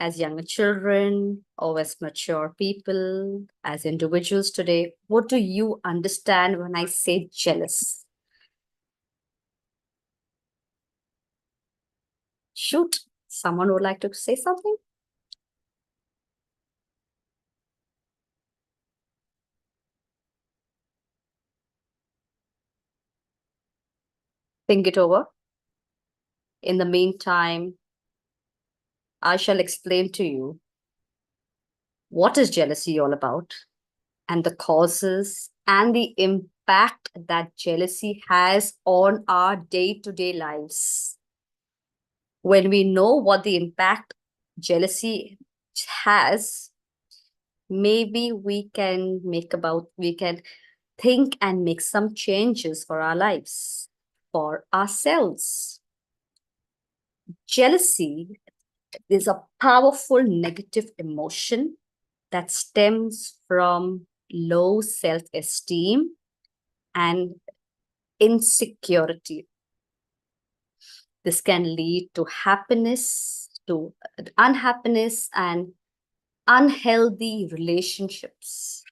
as younger children or as mature people, as individuals today, what do you understand when I say jealous? Shoot, someone would like to say something? Think it over. In the meantime, I shall explain to you what is jealousy all about and the causes and the impact that jealousy has on our day-to-day lives. When we know what the impact jealousy has, maybe we can think and make some changes for our lives, for ourselves. Jealousy is a powerful negative emotion that stems from low self-esteem and insecurity. This can lead to unhappiness and unhealthy relationships.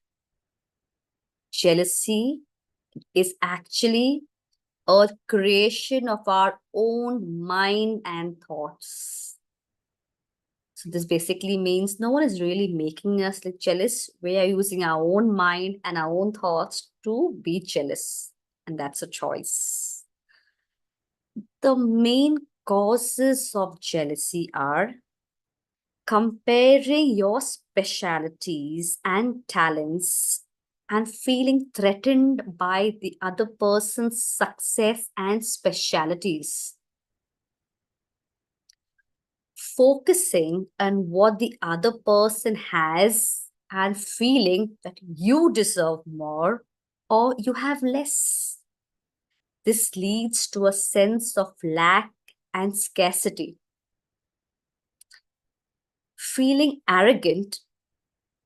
Jealousy is actually a creation of our own mind and thoughts. So this basically means no one is really making us like jealous. We are using our own mind and our own thoughts to be jealous. And that's a choice. The main causes of jealousy are comparing your specialities and talents and feeling threatened by the other person's success and specialities. Focusing on what the other person has and feeling that you deserve more or you have less. This leads to a sense of lack and scarcity. Feeling arrogant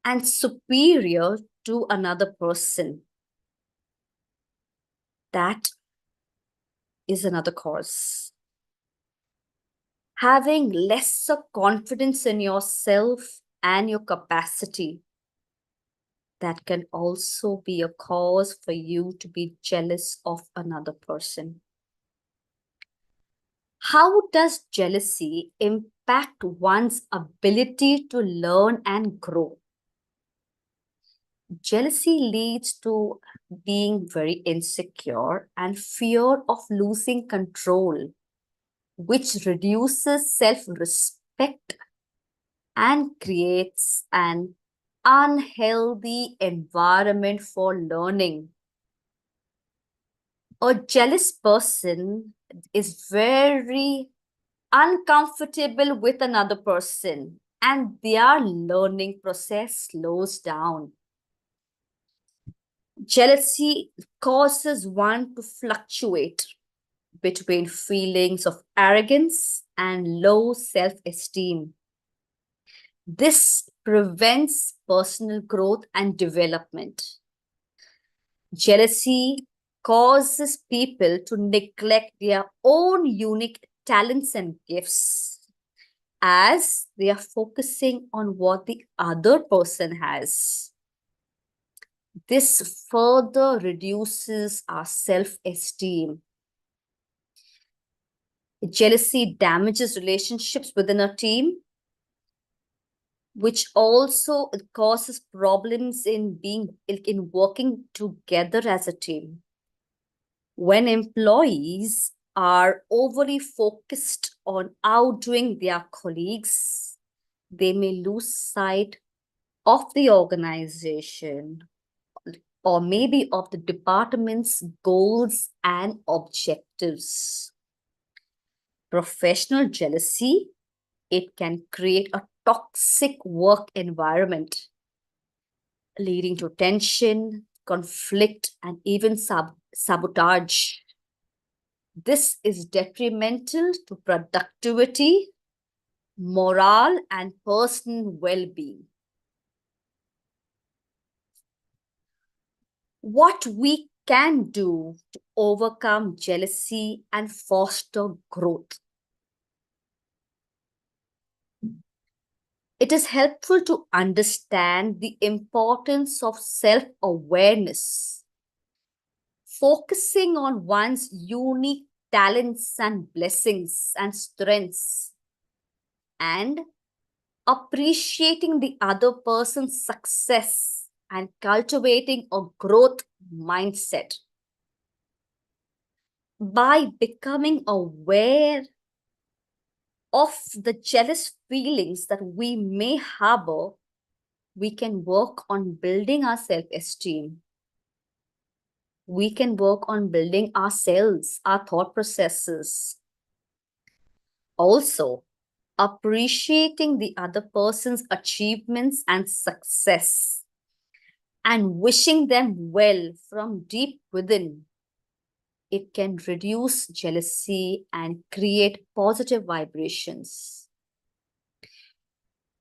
and superior to another person. That is another cause. Having lesser confidence in yourself and your capacity. That can also be a cause for you to be jealous of another person. How does jealousy impact one's ability to learn and grow? Jealousy leads to being very insecure and fear of losing control, which reduces self-respect and creates an unhealthy environment for learning. A jealous person is very uncomfortable with another person and their learning process slows down. Jealousy causes one to fluctuate between feelings of arrogance and low self-esteem. This prevents personal growth and development. Jealousy causes people to neglect their own unique talents and gifts as they are focusing on what the other person has. This further reduces our self-esteem. Jealousy damages relationships within a team, which also causes problems in working together as a team. When employees are overly focused on outdoing their colleagues, they may lose sight of the organization or maybe of the department's goals and objectives. Professional jealousy, it can create a toxic work environment, leading to tension, conflict, and even sabotage. This is detrimental to productivity, morale, and personal well-being. What we can do to overcome jealousy and foster growth. It is helpful to understand the importance of self awareness, focusing on one's unique talents and blessings and strengths, and appreciating the other person's success and cultivating a growth mindset. By becoming aware of the jealous feelings that we may harbor, we can work on building our self esteem. We can work on building ourselves, our thought processes. Also, appreciating the other person's achievements and success and wishing them well from deep within. It can reduce jealousy and create positive vibrations.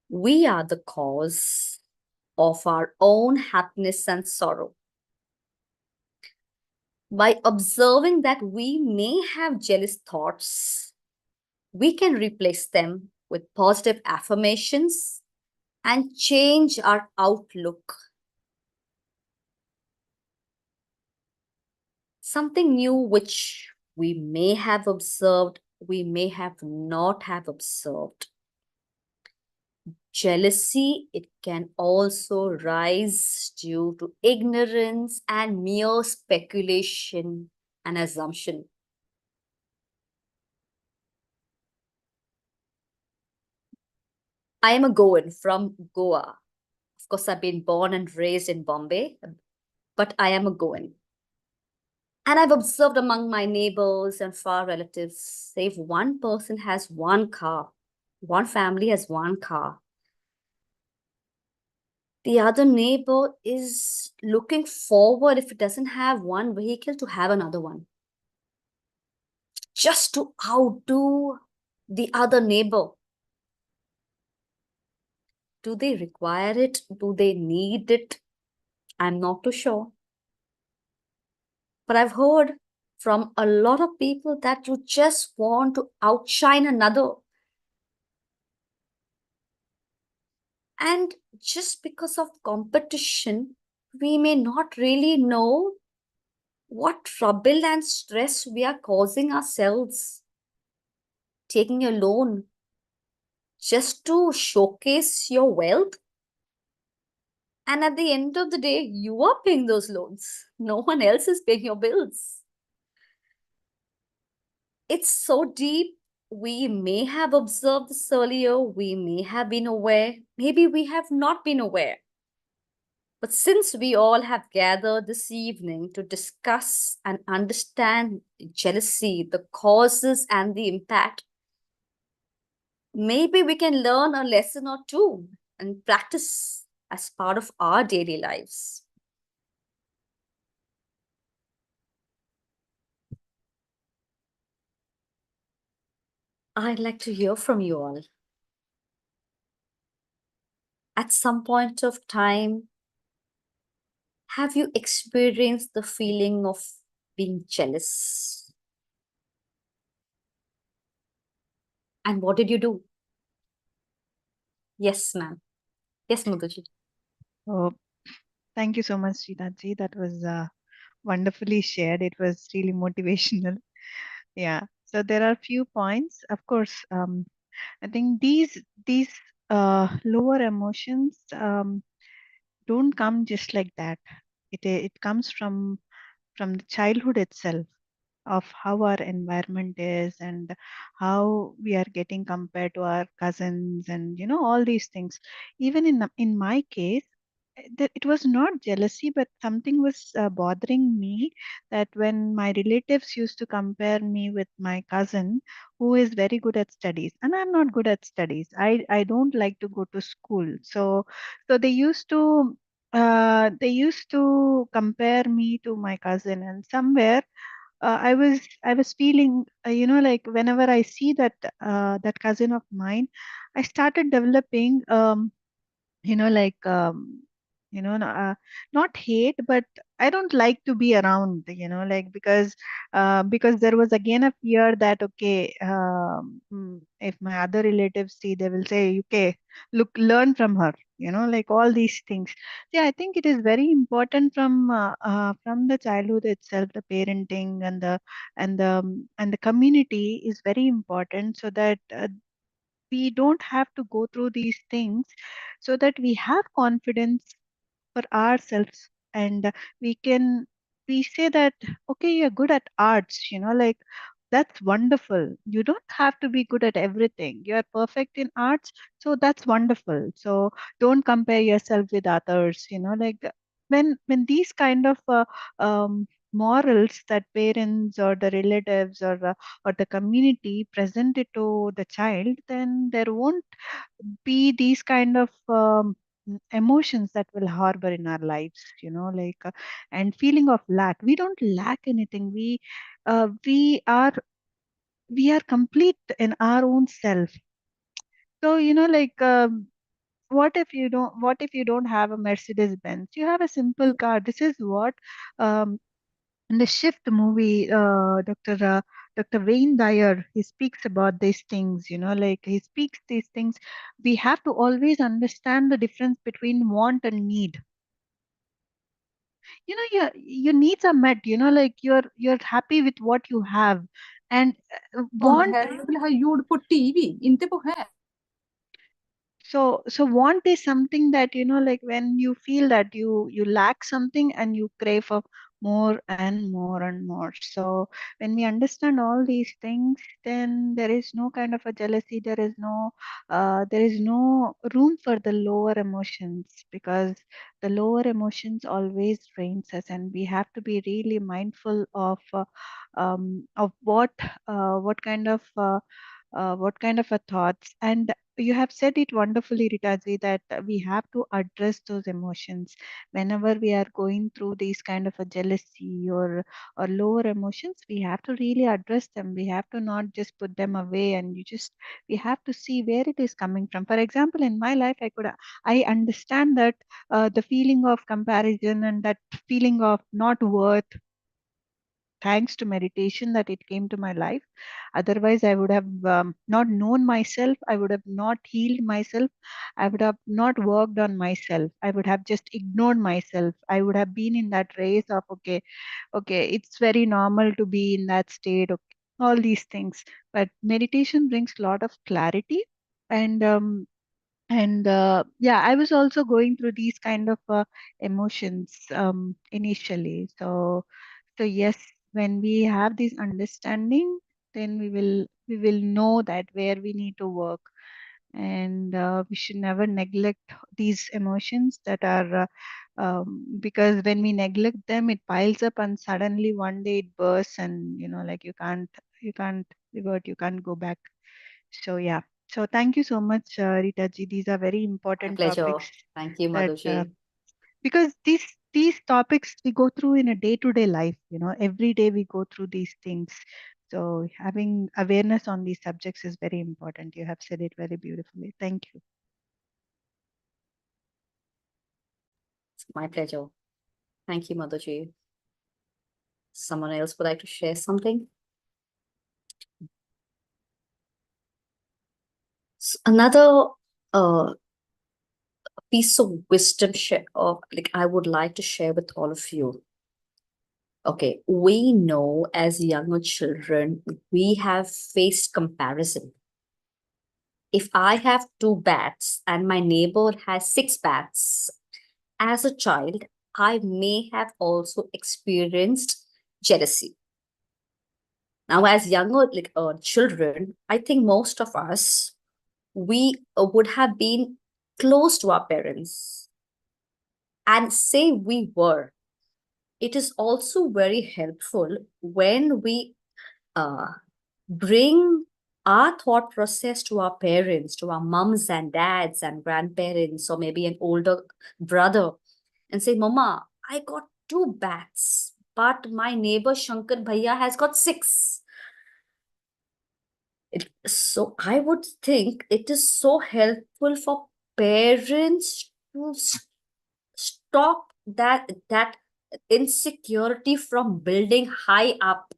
We are the cause of our own happiness and sorrow. By observing that we may have jealous thoughts, we can replace them with positive affirmations and change our outlook. Something new which we may have observed, we may have not have observed. Jealousy, it can also rise due to ignorance and mere speculation and assumption. I am a Goan from Goa. Of course, I've been born and raised in Bombay, but I am a Goan. And I've observed among my neighbors and far relatives, say if one person has one car, one family has one car, the other neighbor is looking forward, if it doesn't have one vehicle, to have another one, just to outdo the other neighbor. Do they require it? Do they need it? I'm not too sure. But I've heard from a lot of people that you just want to outshine another. And just because of competition, we may not really know what trouble and stress we are causing ourselves. Taking a loan just to showcase your wealth. And at the end of the day, you are paying those loans. No one else is paying your bills. It's so deep. We may have observed this earlier. We may have been aware. Maybe we have not been aware. But since we all have gathered this evening to discuss and understand jealousy, the causes and the impact, maybe we can learn a lesson or two and practice as part of our daily lives. I'd like to hear from you all. At some point of time, have you experienced the feeling of being jealous? And what did you do? Yes, ma'am. Yes, Mudhuji. Oh, thank you so much, Srinathji. That was wonderfully shared. It was really motivational. Yeah. So there are few points. Of course, I think these lower emotions don't come just like that. It comes from the childhood itself, of how our environment is and how we are getting compared to our cousins, and all these things. Even in my case, it was not jealousy, but something was bothering me, that when my relatives used to compare me with my cousin who is very good at studies and I'm not good at studies. I don't like to go to school. So they used to compare me to my cousin, and somewhere I was feeling, like whenever I see that cousin of mine, I started developing, like not hate, but I don't like to be around, like, because there was again a fear that, okay, if my other relatives see, they will say, okay, look, learn from her, like all these things. Yeah, I think it is very important from the childhood itself. The parenting and the community is very important, so that we don't have to go through these things, so that we have confidence for ourselves, and we say that, okay, you're good at arts, like, that's wonderful. You don't have to be good at everything. You're perfect in arts, so that's wonderful. So don't compare yourself with others, like, when these kind of morals that parents or the relatives or the community present it to the child, then there won't be these kind of emotions that will harbor in our lives, like, and feeling of lack. We don't lack anything. We are complete in our own self. So, like, what if you don't have a Mercedes Benz? You have a simple car. This is what, um, in the Shift movie, Dr. Wayne Dyer, he speaks about these things, like, he speaks these things. We have to always understand the difference between want and need. Your needs are met, like, you're happy with what you have, and want. You would put TV in the. So want is something that, like, when you feel that you lack something and you crave for more and more and more. So when we understand all these things, then there is no kind of a jealousy. There is no room for the lower emotions, because the lower emotions always drains us, and we have to be really mindful of what kind of a thoughts. And you have said it wonderfully, Ritaji, that we have to address those emotions whenever we are going through these kind of a jealousy or lower emotions. We have to really address them. We have to not just put them away, and we have to see where it is coming from. For example, in my life, I understand that the feeling of comparison and that feeling of not worth, thanks to meditation, that it came to my life. Otherwise, I would have not known myself. I would have not healed myself. I would have not worked on myself. I would have just ignored myself. I would have been in that race of, okay, okay, it's very normal to be in that state. Okay, all these things. But meditation brings a lot of clarity. And yeah, I was also going through these kind of emotions initially. So yes, when we have this understanding, then we will know that where we need to work, and we should never neglect these emotions that are, because when we neglect them, it piles up, and suddenly one day it bursts, and, like, you can't revert, you can't go back. So yeah. So thank you so much, Rita ji. These are very My important pleasure. topics Thank you, that, Madhuji. because these topics we go through in a day-to-day life. Every day we go through these things. So having awareness on these subjects is very important. You have said it very beautifully. Thank you. It's my pleasure. Thank you, Madhuji. Someone else would like to share something? Another uh, piece of wisdom share of like I would like to share with all of you. Okay, we know as younger children, we have faced comparison. If I have two bats and my neighbor has six bats, as a child, I may have also experienced jealousy. Now, as younger children, I think most of us we would have been close to our parents, and say we were. It is also very helpful when we uh, bring our thought process to our parents, to our mums and dads and grandparents, or maybe an older brother, and say, Mama, I got two bats, but my neighbor Shankar Bhaiya has got six. So I would think it is so helpful for parents to Stop that insecurity from building high up.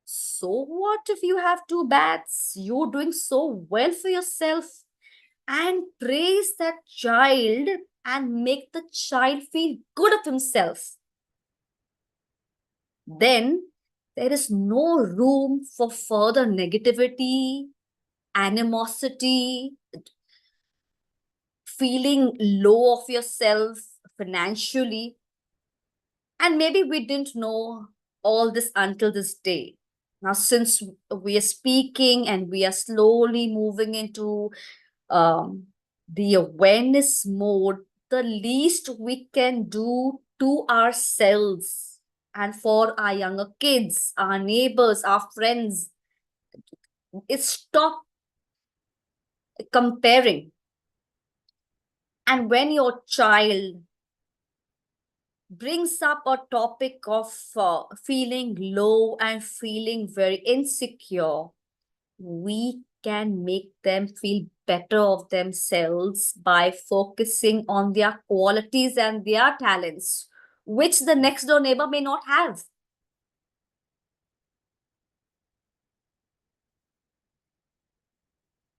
So what if you have two bats? You're doing so well for yourself. And praise that child and make the child feel good of himself. Then there is no room for further negativity, animosity, feeling low of yourself financially. And maybe we didn't know all this until this day. Now, since we are speaking and we are slowly moving into the awareness mode, the least we can do to ourselves and for our younger kids, our neighbors, our friends, is stop comparing. And when your child brings up a topic of feeling low and feeling very insecure, we can make them feel better of themselves by focusing on their qualities and their talents, which the next door neighbor may not have.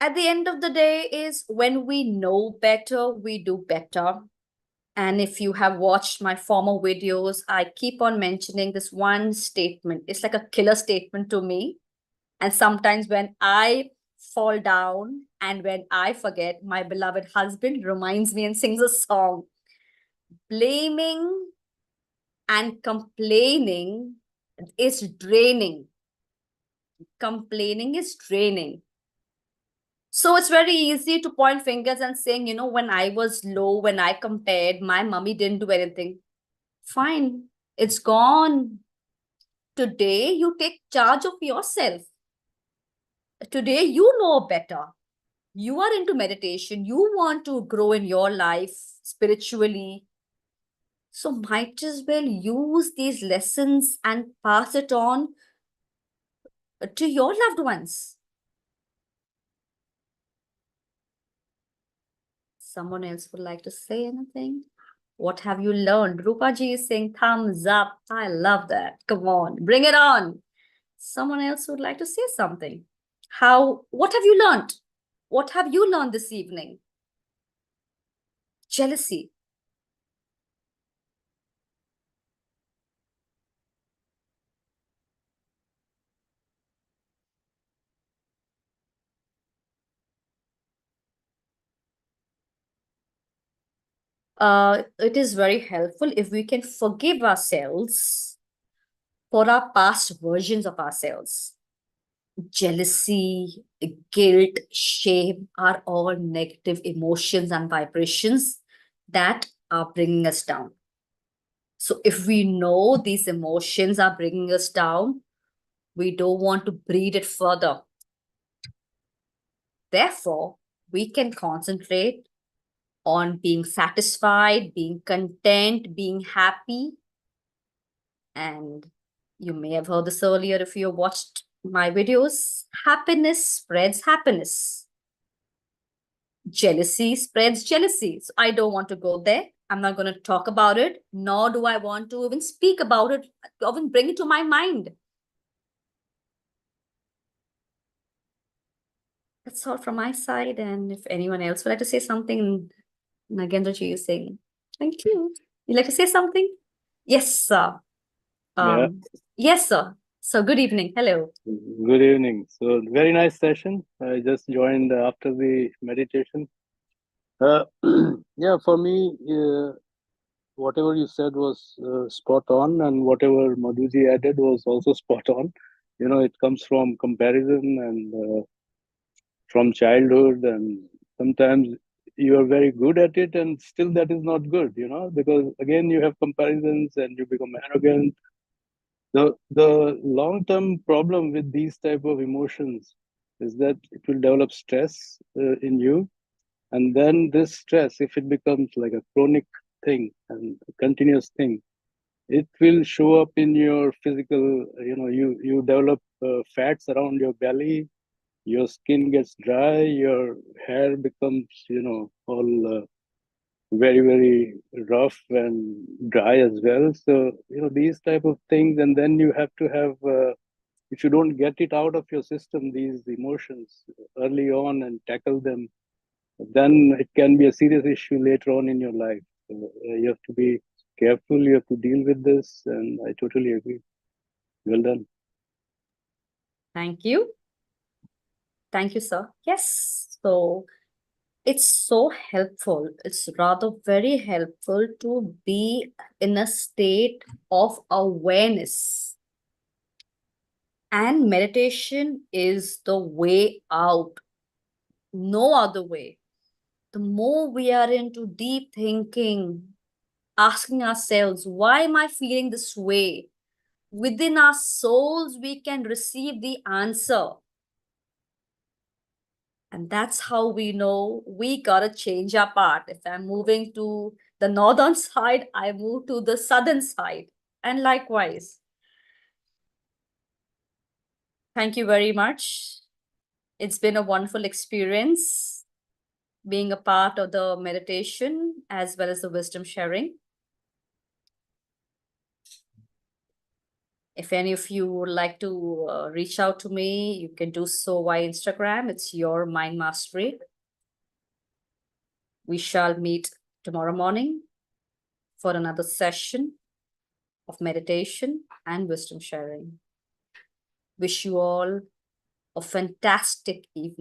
At the end of the day, is when we know better, we do better. And if you have watched my former videos, I keep on mentioning this one statement. It's like a killer statement to me. And sometimes when I fall down and when I forget, my beloved husband reminds me and sings a song. Blaming and complaining is draining. Complaining is draining. So it's very easy to point fingers and saying, when I was low, when I compared, my mommy didn't do anything. Fine, it's gone. Today, you take charge of yourself. Today, you know better. You are into meditation. You want to grow in your life spiritually. So, might as well use these lessons and pass it on to your loved ones. Someone else would like to say anything? What have you learned? Rupa ji is saying thumbs up. I love that. Come on, bring it on. Someone else would like to say something. What have you learned? What have you learned this evening? Jealousy. It is very helpful if we can forgive ourselves for our past versions of ourselves. Jealousy, guilt, shame are all negative emotions and vibrations that are bringing us down. So, if we know these emotions are bringing us down, we don't want to breed it further. Therefore, we can concentrate on being satisfied, being content, being happy. And you may have heard this earlier if you watched my videos. Happiness spreads happiness. Jealousy spreads jealousy. So I don't want to go there. I'm not going to talk about it, nor do I want to even speak about it, even bring it to my mind. That's all from my side. And if anyone else would like to say something, Nagendraji is saying, thank you. You'd like to say something? Yes, sir. Yeah, Yes, sir. So good evening. Hello. good evening. So, very nice session. I just joined after the meditation. Uh, yeah, for me, whatever you said was spot on, and whatever Madhuji added was also spot on. It comes from comparison and from childhood, and sometimes you are very good at it, and still that is not good, because again, you have comparisons and you become arrogant. The long term problem with these type of emotions is that it will develop stress in you, and then this stress, if it becomes like a chronic thing and a continuous thing, it will show up in your physical. You develop fats around your belly, your skin gets dry, your hair becomes all very, very rough and dry as well. So, these type of things, and then you have to have, if you don't get it out of your system, these emotions early on and tackle them, then it can be a serious issue later on in your life. So, you have to be careful, you have to deal with this, and I totally agree. Well done. Thank you. Thank you, sir. Yes. So it's so helpful. It's rather very helpful to be in a state of awareness. And meditation is the way out. No other way. The more we are into deep thinking, asking ourselves, why am I feeling this way? Within our souls, we can receive the answer. And that's how we know we gotta change our path. If I'm moving to the northern side, I move to the southern side. And likewise. Thank you very much. It's been a wonderful experience being a part of the meditation as well as the wisdom sharing. If any of you would like to reach out to me, you can do so via Instagram. It's Your Mind Mastery. We shall meet tomorrow morning for another session of meditation and wisdom sharing. Wish you all a fantastic evening.